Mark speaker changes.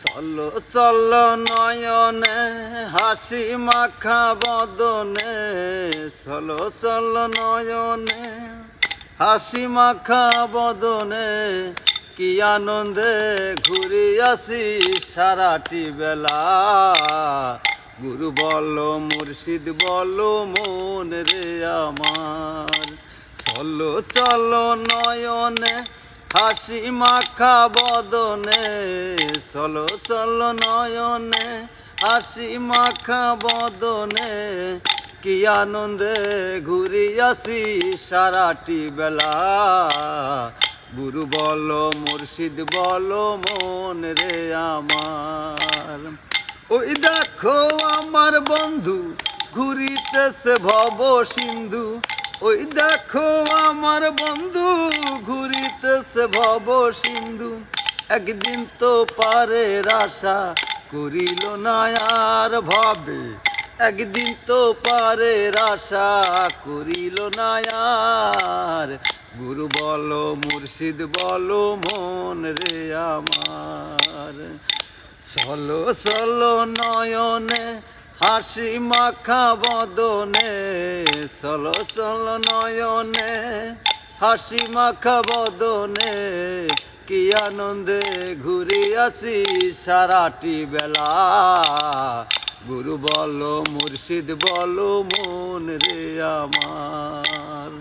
Speaker 1: চলো চলো নয়নে হাসি মাখা বদনে, চলো চলো নয়নে হাসি মাখা বদনে, কি আনন্দে ঘুরে আসি সারাটি বেলা। গুরু বলো মুর্শিদ বলো মন রে আমার, চলো চলো নয়নে হাসি মাখা বদনে, চলো চলো নয়নে হাসি মাখা বদনে, কি আনন্দে ঘুরি আসি সারাটি বেলা। গুরু বলো মুর্শিদ বলো মন রে আমার। ওই দেখো আমার বন্ধু ঘুরিতেছে ভব সিন্ধু, ওই দেখো আমার বন্ধু ঘুরিতেছে ভব সিন্ধু, একদিন তো পারের আশা করিল না আর ভাবে, একদিন তো পারের আশা করিল না আর। গুরু বলো মুর্শিদ বলো মন রে আমার, চলো চলো নয়নে হাসি মাখা বদনে, চলো চলো নয়নে হাসি মাখা বদনে, কি আনন্দে ঘুরে আছি সারাটি বেলা। গুরু বলো মুর্শিদ বলো মন রে আমার।